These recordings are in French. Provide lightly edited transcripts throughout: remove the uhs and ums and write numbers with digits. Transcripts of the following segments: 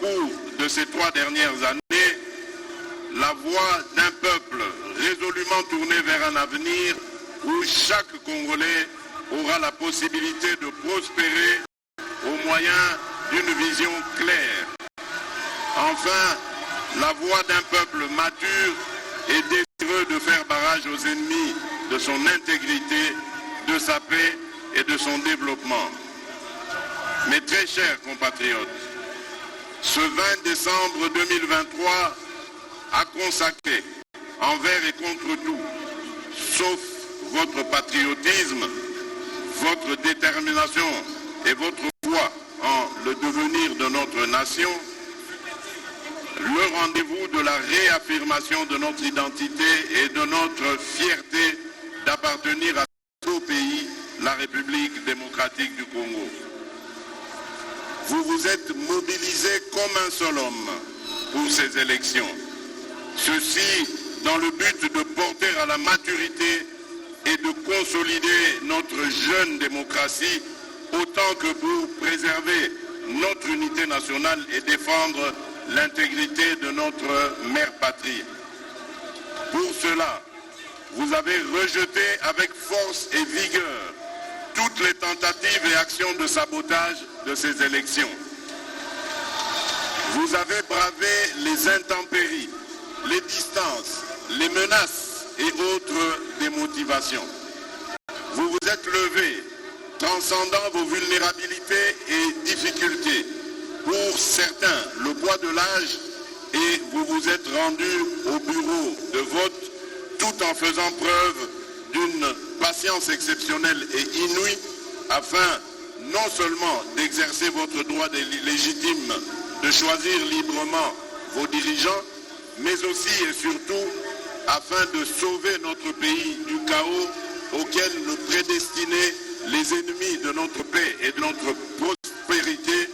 cours de ces 3 dernières années, la voix d'un peuple résolument tourné vers un avenir où chaque Congolais aura la possibilité de prospérer au moyen d'une vision claire. Enfin, la voix d'un peuple mature et désireux de faire barrage aux ennemis de son intégrité, de sa paix et de son développement. Mes très chers compatriotes, ce 20 décembre 2023 a consacré, envers et contre tout, sauf votre patriotisme, votre détermination et votre foi en le devenir de notre nation, le rendez-vous de la réaffirmation de notre identité et de notre fierté d'appartenir à ce pays, la République démocratique du Congo. Vous vous êtes mobilisés comme un seul homme pour ces élections. Ceci dans le but de porter à la maturité et de consolider notre jeune démocratie autant que pour préserver notre unité nationale et défendre l'intégrité de notre mère patrie. Pour cela, vous avez rejeté avec force et vigueur toutes les tentatives et actions de sabotage de ces élections. Vous avez bravé les intempéries, les distances, les menaces et autres démotivations. Vous vous êtes levé, transcendant vos vulnérabilités et difficultés. Pour certains, le poids de l'âge, et vous vous êtes rendus au bureau de vote tout en faisant preuve d'une patience exceptionnelle et inouïe afin non seulement d'exercer votre droit légitime de choisir librement vos dirigeants, mais aussi et surtout afin de sauver notre pays du chaos auquel nous prédestinaient les ennemis de notre paix et de notre prospérité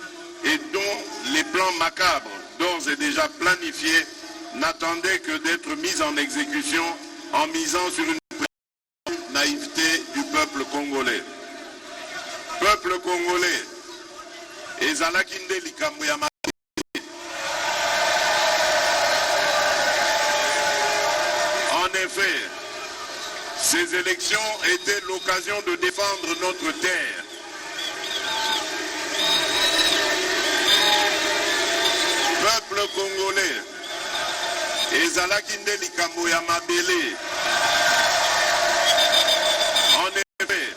et dont les plans macabres, d'ores et déjà planifiés, n'attendaient que d'être mis en exécution en misant sur une naïveté du peuple congolais. Peuple congolais, ezalakinde likambo ya en effet, ces élections étaient l'occasion de défendre notre terre. Peuple congolais, ezalakinde likambo ya mabele. En effet,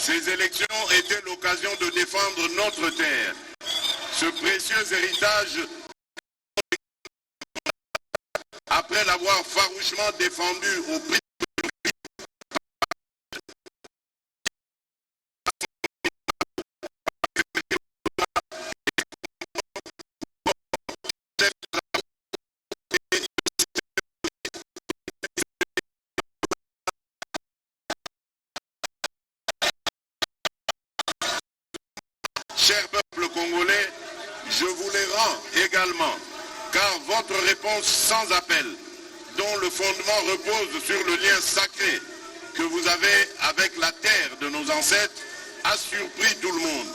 ces élections étaient l'occasion de défendre notre terre. Ce précieux héritage, après l'avoir farouchement défendu au prix Cher peuple congolais, je vous les rends également, car votre réponse sans appel, dont le fondement repose sur le lien sacré que vous avez avec la terre de nos ancêtres, a surpris tout le monde.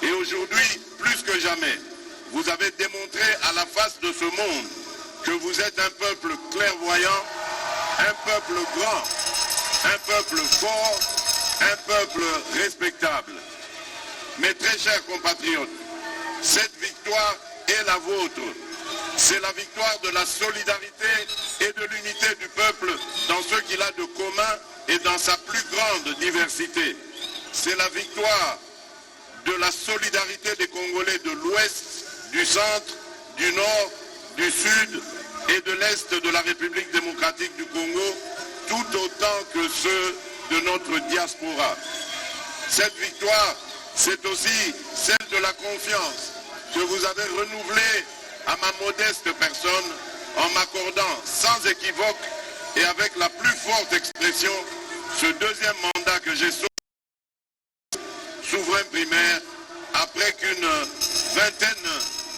Et aujourd'hui, plus que jamais, vous avez démontré à la face de ce monde que vous êtes un peuple clairvoyant, un peuple grand, un peuple fort, un peuple respectable. Mes très chers compatriotes, cette victoire est la vôtre. C'est la victoire de la solidarité et de l'unité du peuple dans ce qu'il a de commun et dans sa plus grande diversité. C'est la victoire de la solidarité des Congolais de l'Ouest, du Centre, du Nord, du Sud et de l'Est de la République démocratique du Congo, tout autant que ceux de notre diaspora. Cette victoire, c'est aussi celle de la confiance que vous avez renouvelée à ma modeste personne en m'accordant sans équivoque et avec la plus forte expression ce deuxième mandat que j'ai souverain primaire après qu'une vingtaine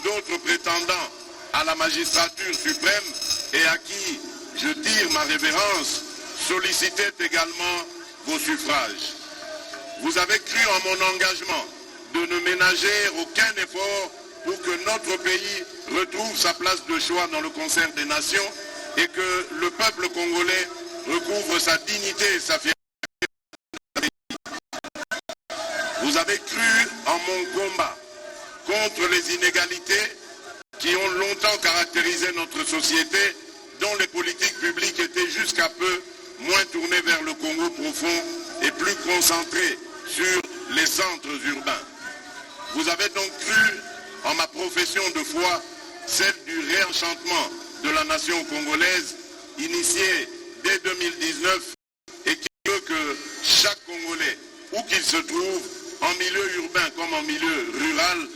d'autres prétendants à la magistrature suprême et à qui je tire ma révérence sollicitaient également vos suffrages. Vous avez cru en mon engagement de ne ménager aucun effort pour que notre pays retrouve sa place de choix dans le concert des nations et que le peuple congolais recouvre sa dignité et sa fierté. Vous avez cru en mon combat contre les inégalités qui ont longtemps caractérisé notre société, dont les politiques publiques étaient jusqu'à peu moins tournées vers le Congo profond et plus concentrées sur les centres urbains. Vous avez donc cru en ma profession de foi, celle du réenchantement de la nation congolaise, initiée dès 2019 et qui veut que chaque Congolais, où qu'il se trouve, en milieu urbain comme en milieu rural,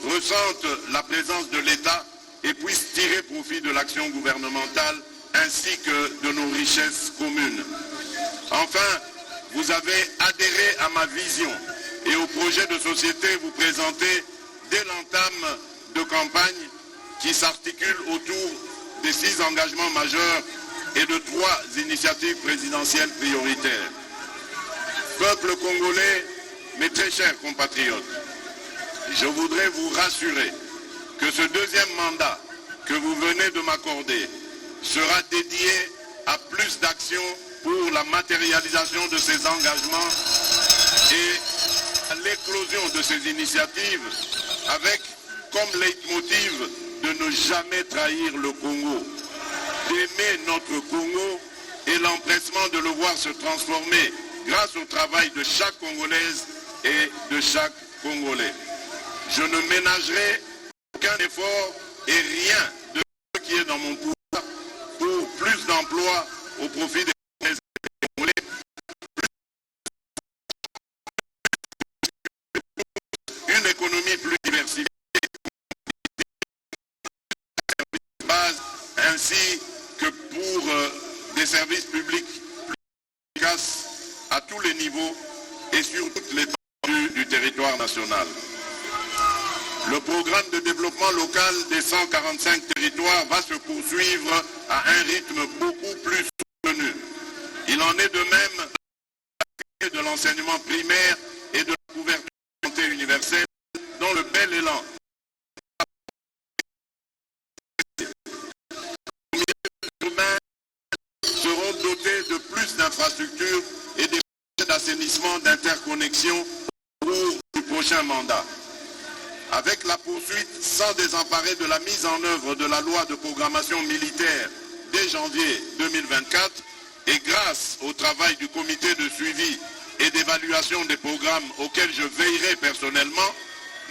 ressente la présence de l'État et puisse tirer profit de l'action gouvernementale ainsi que de nos richesses communes. Enfin, vous avez adhéré à ma vision et au projet de société vous présentez dès l'entame de campagne qui s'articule autour des 6 engagements majeurs et de 3 initiatives présidentielles prioritaires. Peuple congolais, mes très chers compatriotes, je voudrais vous rassurer que ce deuxième mandat que vous venez de m'accorder sera dédié à plus d'actions pour la matérialisation de ces engagements et à l'éclosion de ces initiatives avec comme leitmotiv de ne jamais trahir le Congo, d'aimer notre Congo et l'empressement de le voir se transformer grâce au travail de chaque Congolaise et de chaque Congolais. Je ne ménagerai aucun effort et rien de ce qui est dans mon pouvoir pour plus d'emplois au profit des Congolais, une économie plus diversifiée, ainsi que pour des services publics plus efficaces à tous les niveaux et sur toute l'étendue du territoire national. Le programme de développement local des 145 territoires va se poursuivre à un rythme beaucoup plus soutenu. Il en est de même de l'enseignement primaire et de la couverture de la santé universelle dont le bel élan seront dotés de plus d'infrastructures et des projets d'assainissement, d'interconnexion au cours du prochain mandat. Avec la poursuite sans désemparer de la mise en œuvre de la loi de programmation militaire dès janvier 2024 et grâce au travail du comité de suivi et d'évaluation des programmes auxquels je veillerai personnellement,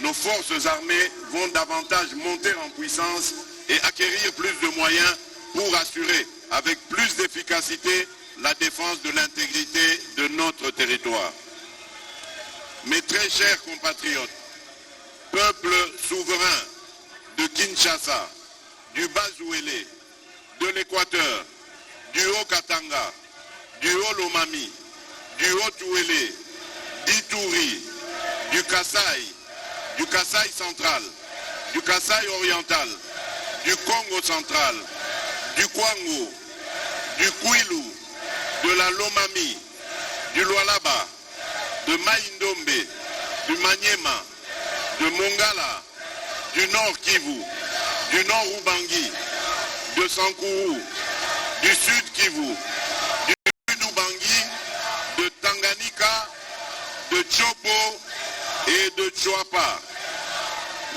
nos forces armées vont davantage monter en puissance et acquérir plus de moyens pour assurer avec plus d'efficacité la défense de l'intégrité de notre territoire. Mes très chers compatriotes, peuple souverain de Kinshasa, du Bas-Ouélé, de l'Équateur, du Haut-Katanga, du Haut-Lomami, du Haut-Ouélé, d'Ituri, du Kasaï central, du Kasaï oriental, du Congo central, du Kwango, du Kwilu, de la Lomami, du Lualaba, de Maïndombe, du Maniema, de Mongala, du Nord Kivu, du Nord Ubangi, de Sankourou, du Sud Kivu, du Sud Ubangi, de Tanganyika, de Tchopo et de Tchouapa.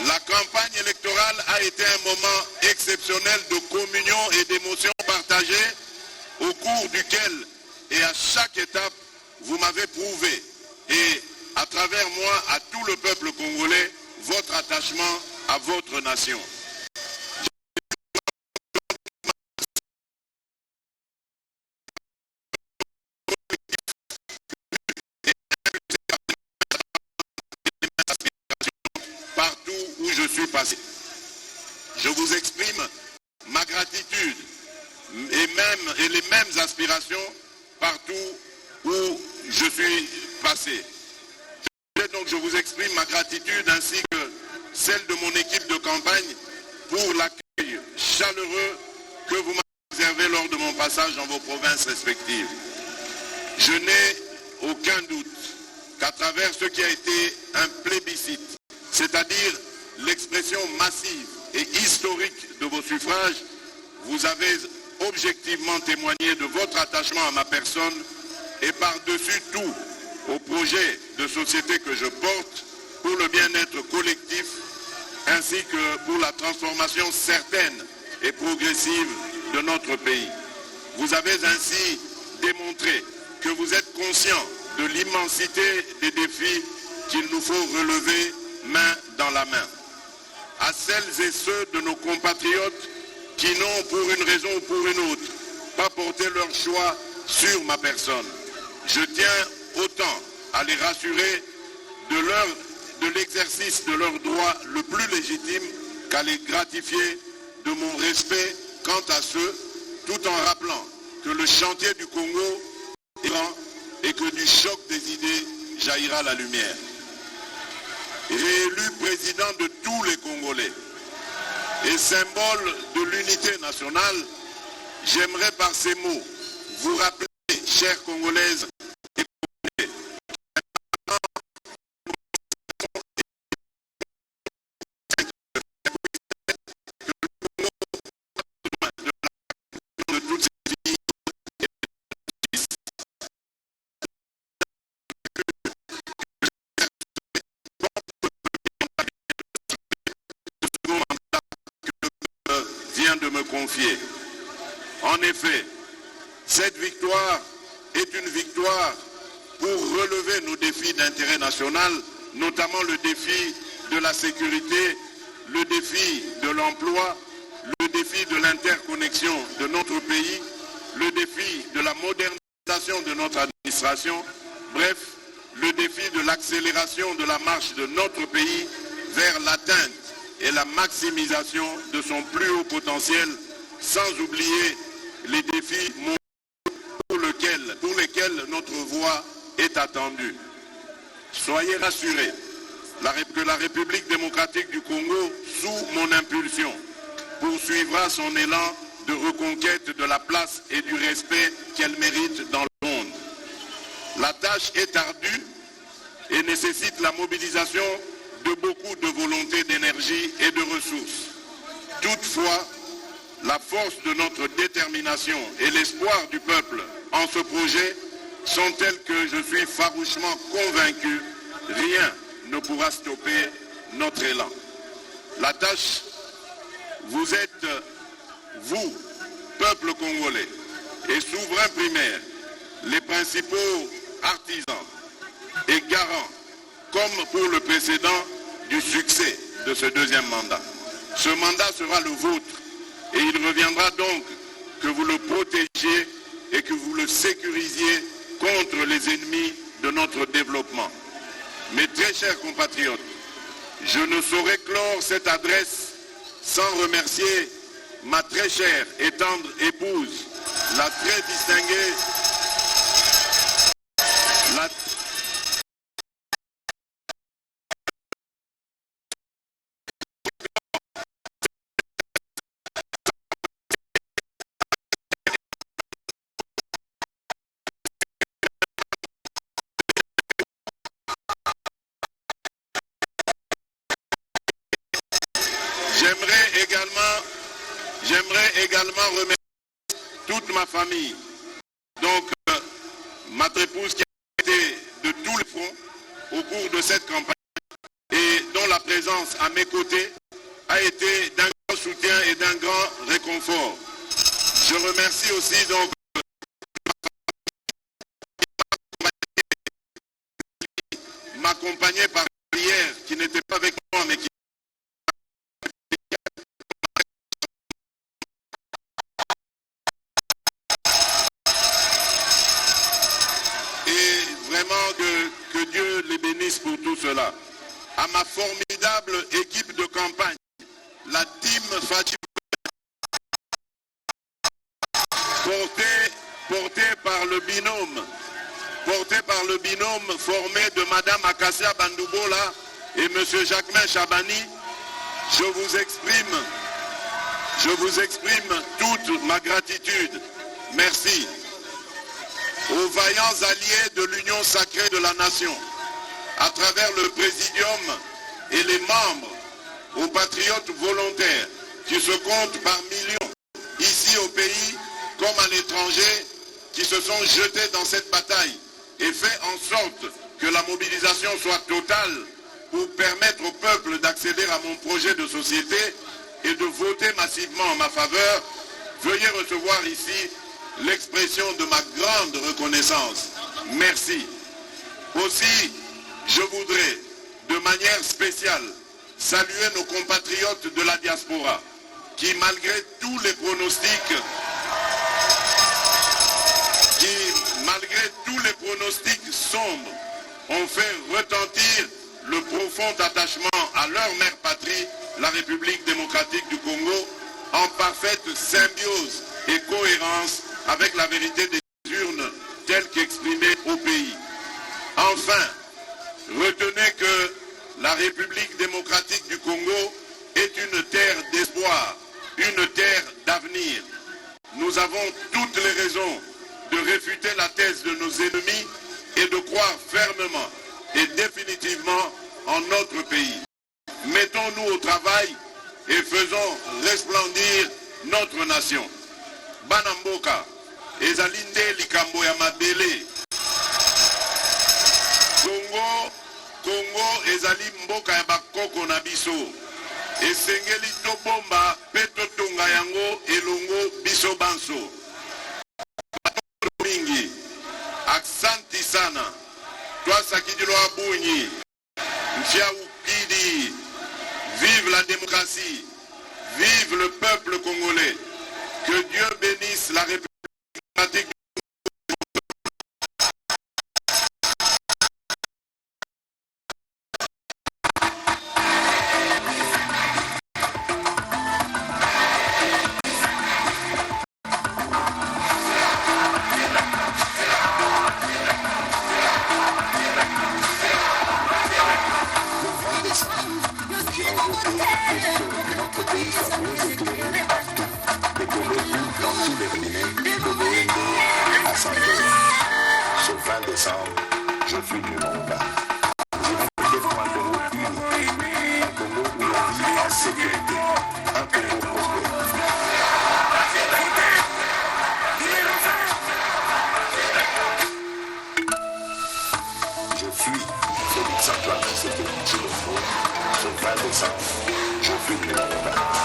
La campagne électorale a été un moment exceptionnel de communion et d'émotion partagée au cours duquel et à chaque étape vous m'avez prouvé et à travers moi à tout le peuple congolais votre attachement à votre nation. Partout où je suis passé. Je vous exprime ma gratitude et les mêmes aspirations partout où je suis passé. Donc je vous exprime ma gratitude ainsi que celle de mon équipe de campagne pour l'accueil chaleureux que vous m'avez réservé lors de mon passage dans vos provinces respectives. Je n'ai aucun doute qu'à travers ce qui a été un plébiscite, c'est-à-dire l'expression massive et historique de vos suffrages, vous avez objectivement témoigné de votre attachement à ma personne et par-dessus tout au projet de société que je porte pour le bien-être collectif ainsi que pour la transformation certaine et progressive de notre pays. Vous avez ainsi démontré que vous êtes conscient de l'immensité des défis qu'il nous faut relever main dans la main. À celles et ceux de nos compatriotes qui n'ont, pour une raison ou pour une autre, pas porté leur choix sur ma personne, je tiens autant à les rassurer de l'exercice de leur droit le plus légitime qu'à les gratifier de mon respect quant à ceux, tout en rappelant que le chantier du Congo est grand et que du choc des idées jaillira la lumière. Réélu président de tous les Congolais et symbole de l'unité nationale, j'aimerais par ces mots vous rappeler, chères Congolaises et Congolais, de toutes ces vies vient de me confier. En effet, cette victoire est une victoire pour relever nos défis d'intérêt national, notamment le défi de la sécurité, le défi de l'emploi, le défi de l'interconnexion de notre pays, le défi de la modernisation de notre administration, bref, le défi de l'accélération de la marche de notre pays vers l'atteinte et la maximisation de son plus haut potentiel, sans oublier les défis pour lesquels notre voix est attendue. Soyez rassurés que la République démocratique du Congo, sous mon impulsion, poursuivra son élan de reconquête de la place et du respect qu'elle mérite dans le monde. La tâche est ardue et nécessite la mobilisation de beaucoup de volonté, d'énergie et de ressources. Toutefois, la force de notre détermination et l'espoir du peuple en ce projet sont tels que je suis farouchement convaincu, rien ne pourra stopper notre élan. La tâche, vous êtes, vous, peuple congolais et souverain primaire, les principaux artisans et garants, comme pour le précédent, du succès de ce deuxième mandat. Ce mandat sera le vôtre et il reviendra donc que vous le protégiez et que vous le sécurisiez contre les ennemis de notre développement. Mes très chers compatriotes, je ne saurais clore cette adresse sans remercier ma très chère et tendre épouse, la très distinguée, J'aimerais également remercier toute ma famille, donc ma épouse qui a été de tout le front au cours de cette campagne et dont la présence à mes côtés a été d'un grand soutien et d'un grand réconfort. Je remercie aussi donc m'accompagner par hier qui n'était pas avec moi mais qui que Dieu les bénisse pour tout cela. À ma formidable équipe de campagne, la team Fatima, portée par le binôme formé de Madame Akassia Bandoubola et Monsieur Jacquemin Chabani, je vous exprime toute ma gratitude. Merci. Aux vaillants alliés de l'Union sacrée de la nation, à travers le Présidium et les membres aux patriotes volontaires qui se comptent par millions, ici au pays comme à l'étranger, qui se sont jetés dans cette bataille et fait en sorte que la mobilisation soit totale pour permettre au peuple d'accéder à mon projet de société et de voter massivement en ma faveur, veuillez recevoir ici l'expression de ma grande reconnaissance. Merci. Aussi, je voudrais, de manière spéciale, saluer nos compatriotes de la diaspora qui, malgré tous les pronostics, sombres, ont fait retentir le profond attachement à leur mère patrie, la République démocratique du Congo, en parfaite symbiose et cohérence avec la vérité des urnes telle qu'exprimée au pays. Enfin, retenez que la République démocratique du Congo est une terre d'espoir, une terre d'avenir. Nous avons toutes les raisons de réfuter la thèse de nos ennemis et de croire fermement et définitivement en notre pays. Mettons-nous au travail et faisons resplendir notre nation. Banamboka, ezalinde likambo ya mabele. Congo ezali mboka ya bakoko na biso. Esengeli tobomba pe totonga yango elongo biso banso. Mingi, aksanti sana. Twasakidilo abunyi. Mfia ukidi. Vive la démocratie. Vive le peuple congolais. Que Dieu bénisse la République démocratique. Je fuis le